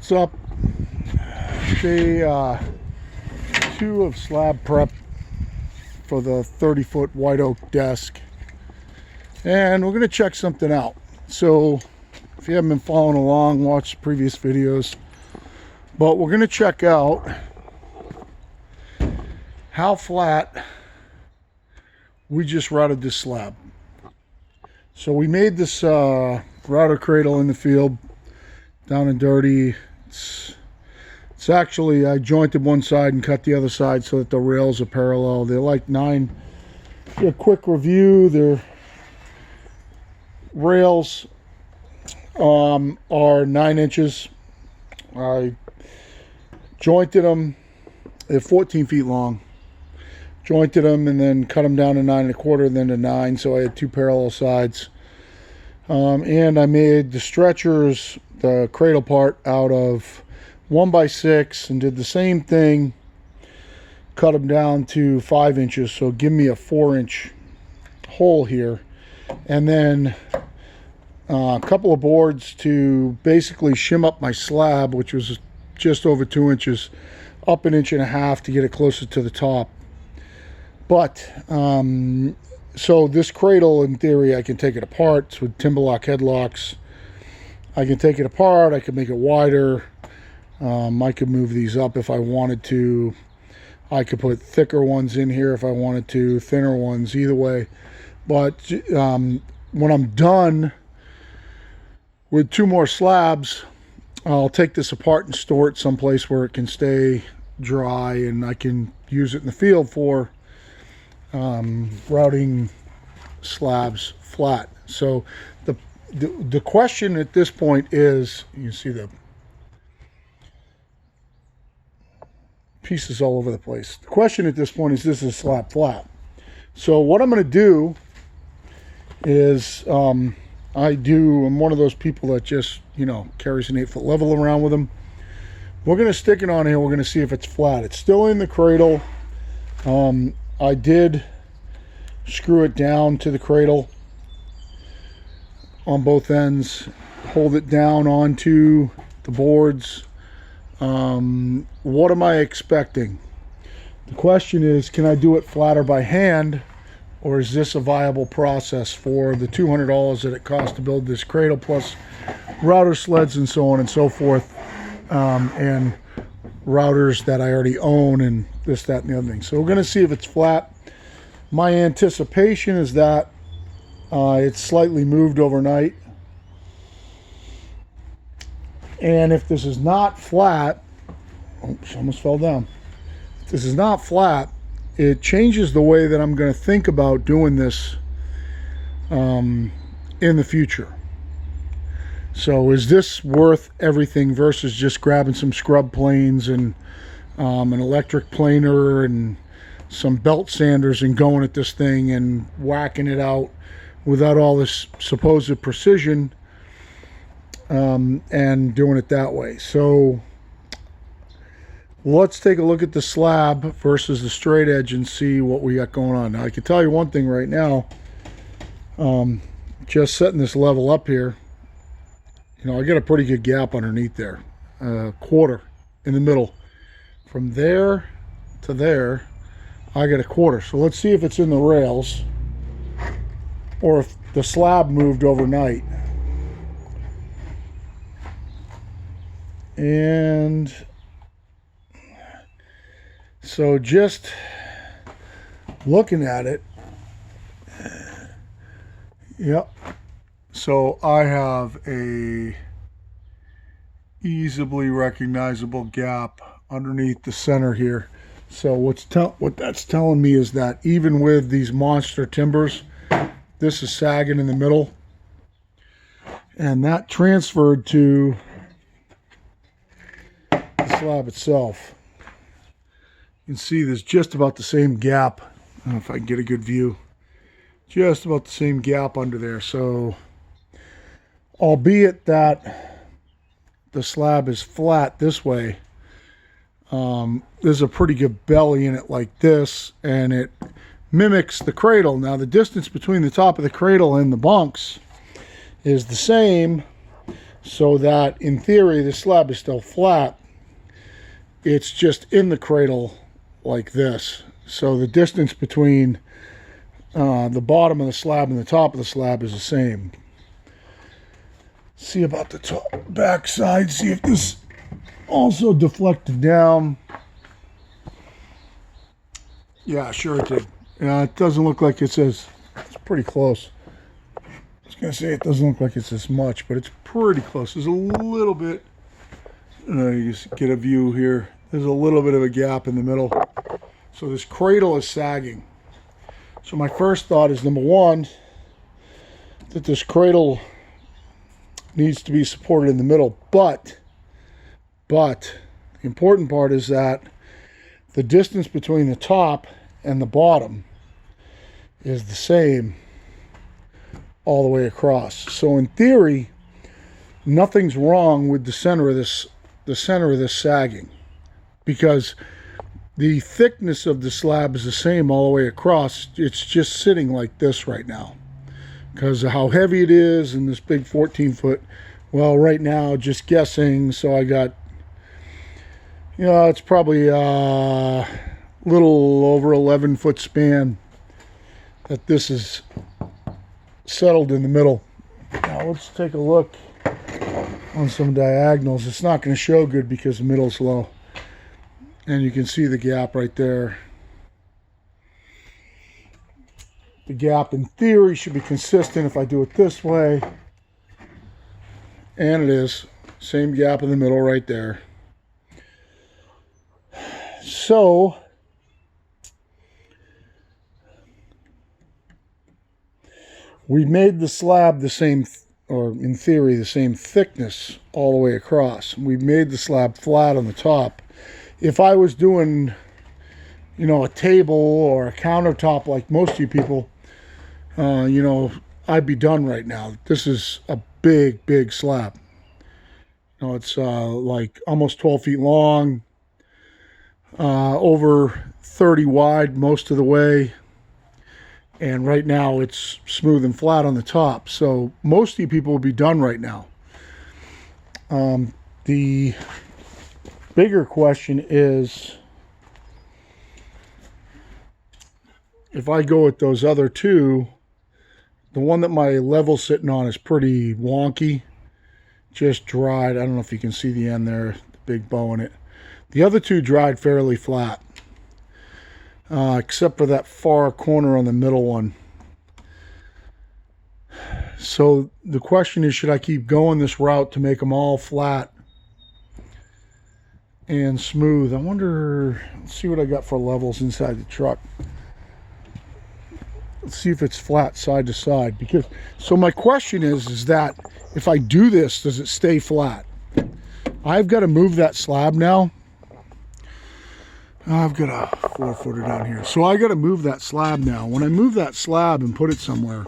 What's up? Day 2 of slab prep for the 30-foot white oak desk, and we're going to check something out. So if you haven't been following along, watch previous videos, but we're going to check out how flat we just routed this slab. So we made this router cradle in the field, down and dirty. It's actually, I jointed one side and cut the other side so that the rails are parallel. They're like 9, a quick review, their rails are 9 inches. I jointed them, they're 14 feet long. Jointed them and then cut them down to 9 1/4, then to 9, so I had 2 parallel sides. And I made the stretchers, the cradle part, out of 1x6 and did the same thing, cut them down to 5 inches, so give me a 4-inch hole here, and then a couple of boards to basically shim up my slab, which was just over 2 inches, up 1.5 inches to get it closer to the top. But so this cradle, in theory, I can take it apart. It's with Timberlock headlocks. I can take it apart, I can make it wider. I could move these up if I wanted to. I could put thicker ones in here if I wanted to, thinner ones, either way. But when I'm done with 2 more slabs, I'll take this apart and store it someplace where it can stay dry and I can use it in the field for routing slabs flat. So the question at this point is, you see the pieces all over the place. The question at this point is, this is slab flat. So what I'm going to do is, I'm one of those people that just, carries an 8-foot level around with them. We're going to stick it on here. We're going to see if it's flat. It's still in the cradle. I did screw it down to the cradle on both ends, hold it down onto the boards. What am I expecting? The question is, can I do it flatter by hand, or is this a viable process for the $200 that it costs to build this cradle, plus router sleds and so on and so forth, and routers that I already own and this, that, and the other thing. So we're going to see if it's flat. My anticipation is that it's slightly moved overnight. And if this is not flat, oops, almost fell down. If this is not flat, it changes the way that I'm going to think about doing this in the future. So is this worth everything versus just grabbing some scrub planes and an electric planer and some belt sanders and going at this thing and whacking it out without all this supposed precision, and doing it that way? So let's take a look at the slab versus the straight edge and see what we got going on. Now, I can tell you one thing right now, just setting this level up here, I get a pretty good gap underneath there, 1/4 in the middle. From there to there, I get a 1/4. So let's see if it's in the rails or if the slab moved overnight. And so just looking at it, yep. So I have a easily recognizable gap underneath the center here. So what that's telling me is that even with these monster timbers, this is sagging in the middle, and that transferred to the slab itself. You can see there's just about the same gap. I don't know if I can get a good view. Just about the same gap under there. So albeit that the slab is flat this way, there's a pretty good belly in it like this, and it mimics the cradle. Now the distance between the top of the cradle and the bunks is the same, so that in theory the slab is still flat. It's just in the cradle like this. So the distance between the bottom of the slab and the top of the slab is the same. See about the top back side, see if this also deflected down. Yeah, sure it did. Yeah, it doesn't look like it's pretty close. I was gonna say it doesn't look like it's as much, but it's pretty close. There's a little bit, you just get a view here. There's a little bit of a gap in the middle. So this cradle is sagging. So my first thought is, number one, that this cradle needs to be supported in the middle, but the important part is that the distance between the top and the bottom is the same all the way across. So in theory, nothing's wrong with the center of this sagging, because the thickness of the slab is the same all the way across. It's just sitting like this right now because of how heavy it is and this big 14-foot. Well, right now, just guessing, so I got, it's probably a little over 11-foot span that this is settled in the middle. Now let's take a look on some diagonals. It's not going to show good because the middle's low. And you can see the gap right there. The gap in theory should be consistent if I do it this way. And it is. Same gap in the middle right there. So, we made the slab the same, or in theory, the same thickness all the way across. We made the slab flat on the top. If I was doing, a table or a countertop like most of you people, I'd be done right now. This is a big, big slab. It's like almost 12 feet long, over 30 wide most of the way. And right now it's smooth and flat on the top. So most of you people will be done right now. The bigger question is, if I go with those other two, the one that my level's sitting on is pretty wonky, just dried. I don't know if you can see the end there, the big bow in it. The other two dried fairly flat, except for that far corner on the middle one. So the question is, should I keep going this route to make them all flat and smooth? I wonder, let's see what I got for levels inside the truck. Let's see if it's flat side to side. Because, so my question is that if I do this, does it stay flat? I've got to move that slab now. I've got a 4-footer down here. So I got to move that slab now. When I move that slab and put it somewhere,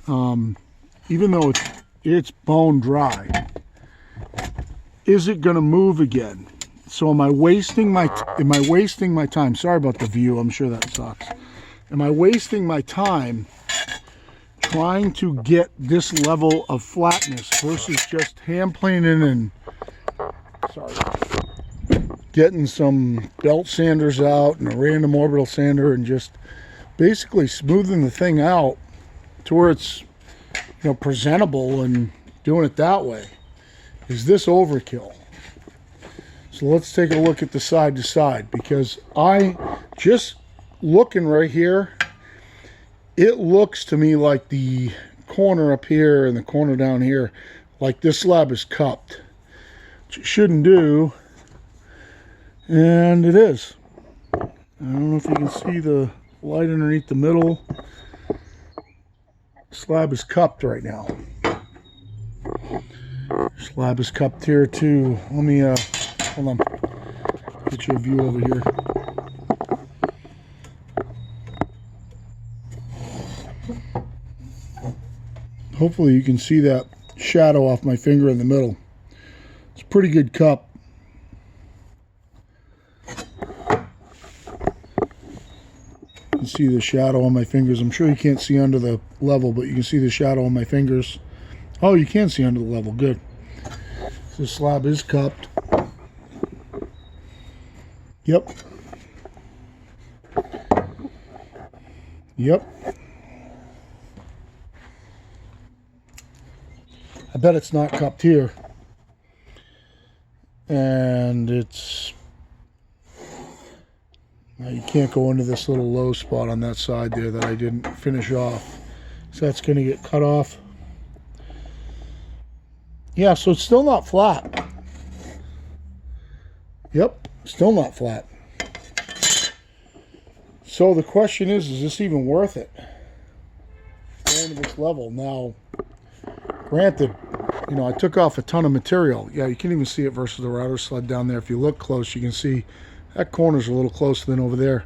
even though it's bone dry, is it going to move again? So am I wasting my time? Sorry about the view. I'm sure that sucks. Am I wasting my time trying to get this level of flatness versus just hand planing and getting some belt sanders out and a random orbital sander and just basically smoothing the thing out to where it's presentable and doing it that way? Is this overkill? So let's take a look at the side to side, because I just looking right here, it looks to me like the corner up here and the corner down here, like this slab is cupped, which it shouldn't do, and it is. I don't know if you can see the light underneath the middle. Slab is cupped right now. Slab is cupped here too. Let me hold on, get you a view over here. Hopefully you can see that shadow off my finger in the middle. It's a pretty good cup. You can see the shadow on my fingers. I'm sure you can't see under the level, but you can see the shadow on my fingers Oh, you can see under the level. Good. So the slab is cupped. Yep. Yep. I bet it's not cupped here. And it's... Now you can't go into this little low spot on that side there that I didn't finish off. So that's going to get cut off. Yeah, so it's still not flat. Yep, still not flat. So the question is this even worth it? Going to this level. Now, granted, you know, I took off a ton of material. Yeah, you can even see it versus the router sled down there. If you look close, you can see that corner's a little closer than over there.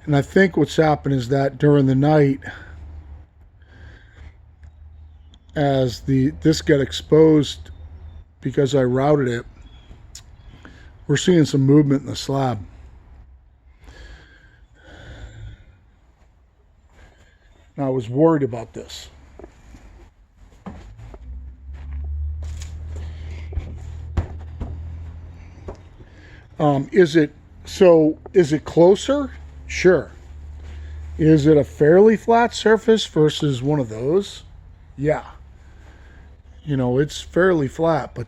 And I think what's happened is that during the night, as this got exposed because I routed it, we're seeing some movement in the slab. Now, I was worried about this. Is it closer? Sure. Is it a fairly flat surface versus one of those? Yeah. You know, it's fairly flat, but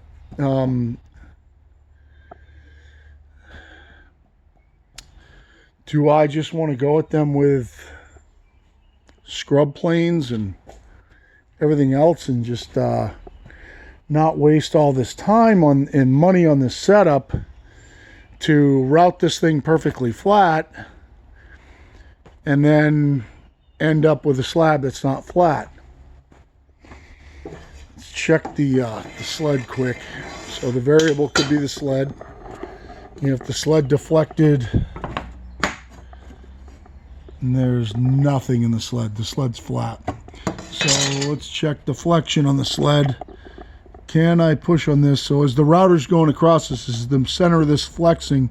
do I just want to go at them with scrub planes and everything else and just not waste all this time and money on this setup to route this thing perfectly flat and then end up with a slab that's not flat? Let's check the sled quick. So the variable could be the sled. You know, if the sled deflected, and there's nothing in the sled's flat. So let's check deflection on the sled. Can I push on this? So as the router's going across, this is the center of this flexing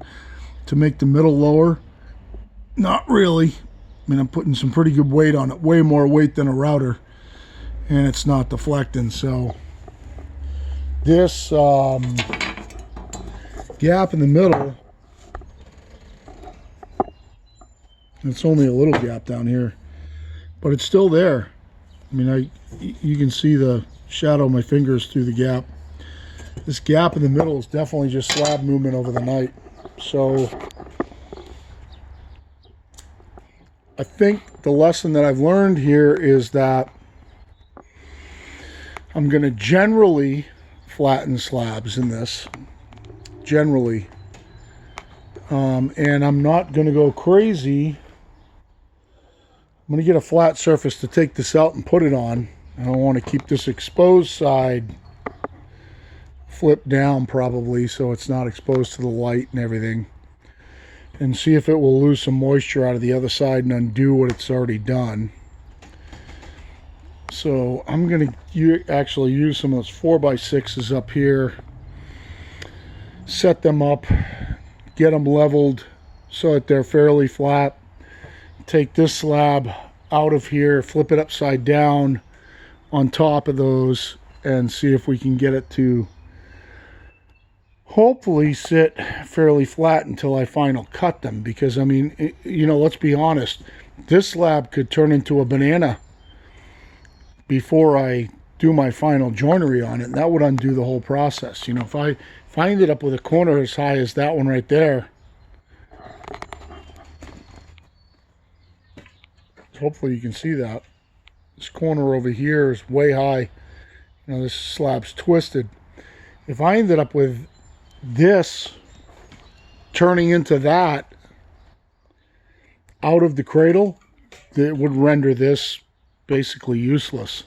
to make the middle lower. Not really. I mean, I'm putting some pretty good weight on it, way more weight than a router, and it's not deflecting. So this gap in the middle, it's only a little gap down here, but it's still there. I mean, you can see the shadow of my fingers through the gap. This gap in the middle is definitely just slab movement over the night. So I think the lesson that I've learned here is that I'm going to generally flatten slabs in this. Generally. And I'm not going to go crazy. I'm going to get a flat surface to take this out and put it on. I don't want to keep this exposed side flipped down probably so it's not exposed to the light and everything. And see if it will lose some moisture out of the other side and undo what it's already done. So I'm going to actually use some of those 4x6s up here. Set them up. Get them leveled so that they're fairly flat. Take this slab out of here, flip it upside down on top of those, and see if we can get it to hopefully sit fairly flat until I final cut them. Because I mean, you know, let's be honest, this slab could turn into a banana before I do my final joinery on it, and that would undo the whole process. You know, if I ended up with a corner as high as that one right there, hopefully you can see that. This corner over here is way high. You know, this slab's twisted. If I ended up with this turning into that out of the cradle, it would render this basically useless.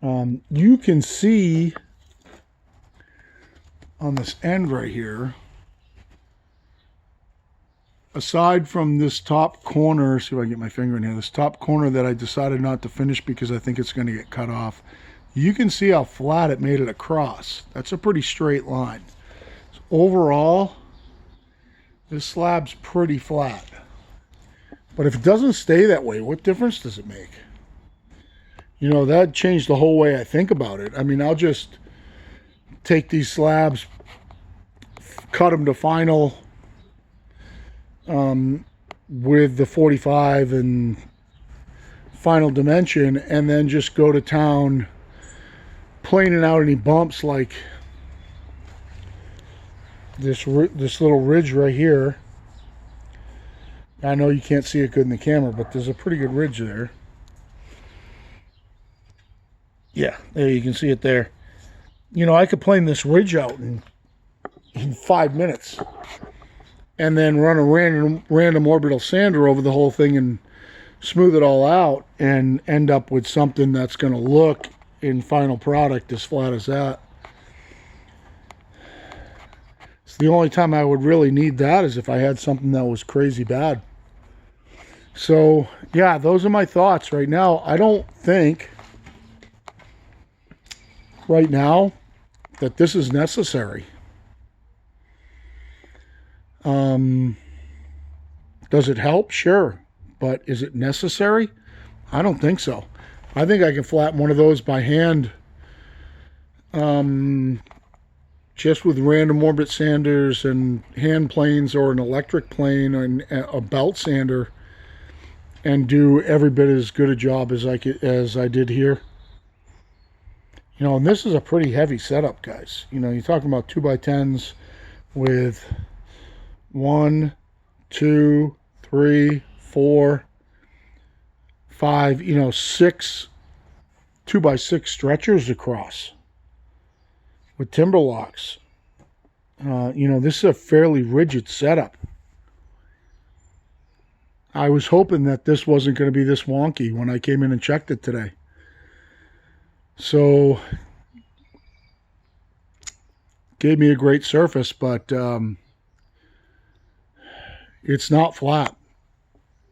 You can see on this end right here, aside from this top corner, see if I can get my finger in here, this top corner that I decided not to finish because I think it's going to get cut off, you can see how flat it made it across. That's a pretty straight line. So overall, this slab's pretty flat. But if it doesn't stay that way, what difference does it make? You know, that changed the whole way I think about it. I mean, I'll just take these slabs, cut them to final with the 45 and final dimension, and then just go to town planing out any bumps like this little ridge right here. I know you can't see it good in the camera, but there's a pretty good ridge there. Yeah, there you can see it there. You know, I could plane this ridge out in 5 minutes and then run a random orbital sander over the whole thing and smooth it all out and end up with something that's going to look in final product as flat as that. It's the only time I would really need that is if I had something that was crazy bad. So yeah, those are my thoughts right now. I don't think right now that this is necessary. Does it help? Sure. But is it necessary? I don't think so. I think I can flatten one of those by hand, just with random orbit sanders and hand planes or an electric plane and a belt sander, and do every bit as good a job as I did here. You know, and this is a pretty heavy setup, guys. You know, you're talking about 2x10s with 1, 2, 3, 4, 5, you know, 6 2x6 stretchers across with timber locks. You know, this is a fairly rigid setup. I was hoping that this wasn't going to be this wonky when I came in and checked it today. So, gave me a great surface, but it's not flat.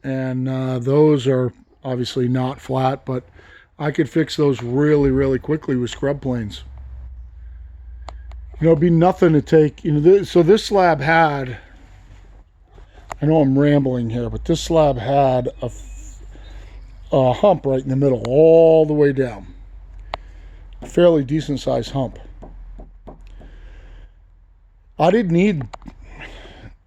And those are obviously not flat, but I could fix those really, really quickly with scrub planes. You know, it'd be nothing to take, you know, so this slab had, I know I'm rambling here, but this slab had a hump right in the middle, all the way down. A fairly decent sized hump. I didn't need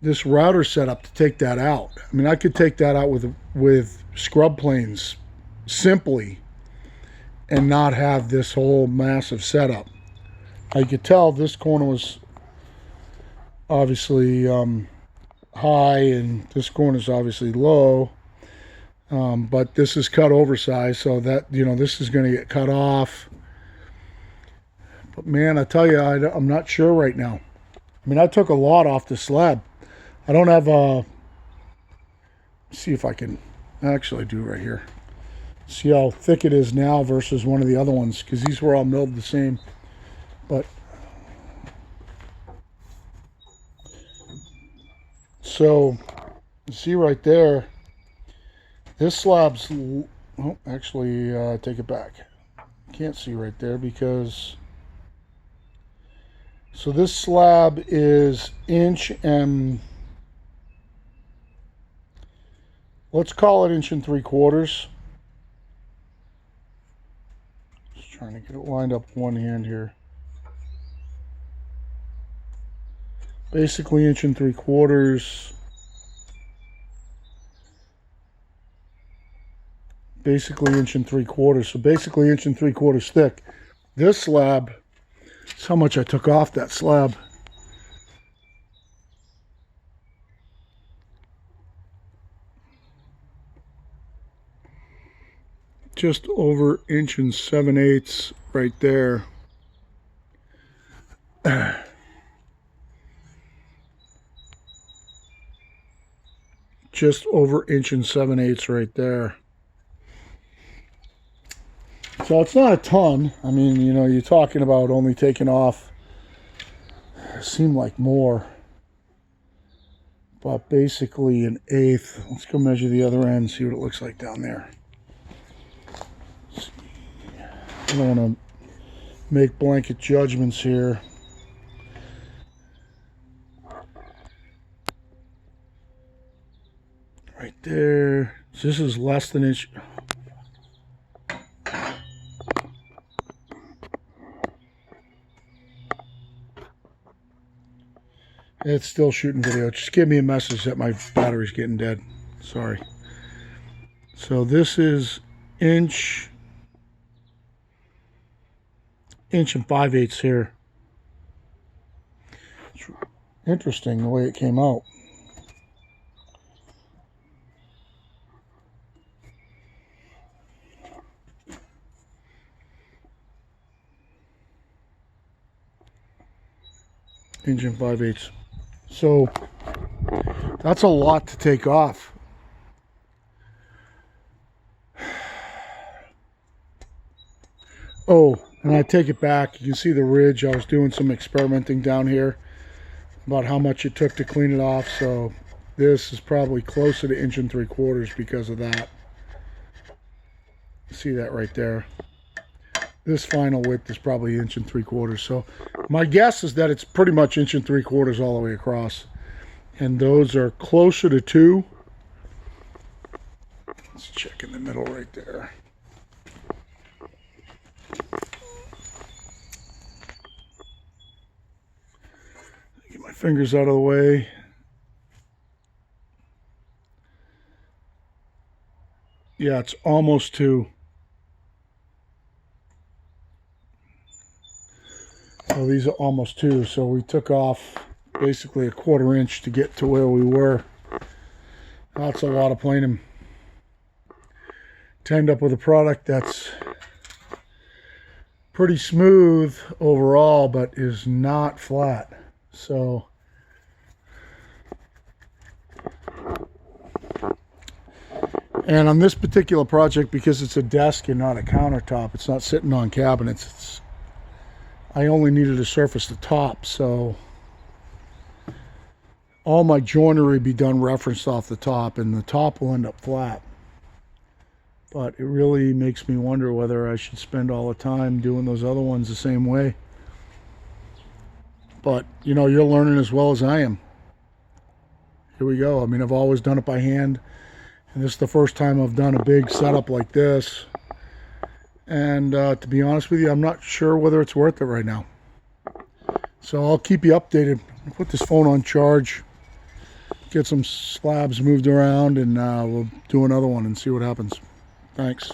this router setup to take that out. I mean, I could take that out with scrub planes simply and not have this whole massive setup. I could tell this corner was obviously high and this corner is obviously low, but this is cut oversized, so that, you know, this is going to get cut off. But man, I tell you, I'm not sure right now. I mean, I took a lot off the slab. I don't have a, see if I can actually do right here. See how thick it is now versus one of the other ones, because these were all milled the same. But so see right there, this slab's, oh, actually take it back. Can't see right there because, so this slab is inch and, let's call it 1 3/4. Just trying to get it lined up with one hand here. Basically 1 3/4. Basically 1 3/4. So basically 1 3/4 thick. This slab, that's how much I took off that slab. Just over 1 7/8 right there. Just over 1 7/8 right there. So it's not a ton. I mean, you know, you're talking about only taking off, seemed like more, but basically 1/8. Let's go measure the other end, see what it looks like down there. I don't want to make blanket judgments here. Right there. So this is less than inch. It's still shooting video. Just give me a message that my battery's getting dead. Sorry. So this is inch and 5/8 here. It's interesting the way it came out. Inch and 5/8. So that's a lot to take off. Oh, and I take it back. You can see the ridge. I was doing some experimenting down here about how much it took to clean it off. So this is probably closer to inch and 3/4 because of that. See that right there. This final width is probably inch and 3/4. So my guess is that it's pretty much inch and 3/4 all the way across. And those are closer to 2. Let's check in the middle right there. Get my fingers out of the way. Yeah, it's almost 2. So these are almost 2. So we took off basically a 1/4 inch to get to where we were. That's a lot of planing. To end up with a product that's pretty smooth overall, but is not flat. So and on this particular project, because it's a desk and not a countertop, it's not sitting on cabinets, I only needed to surface the top, so all my joinery be done referenced off the top, and the top will end up flat. But it really makes me wonder whether I should spend all the time doing those other ones the same way. But, you know, you're learning as well as I am. Here we go. I mean, I've always done it by hand, and this is the first time I've done a big setup like this. And to be honest with you, I'm not sure whether it's worth it right now. So I'll keep you updated. I'll put this phone on charge, get some slabs moved around, and we'll do another one and see what happens. Thanks.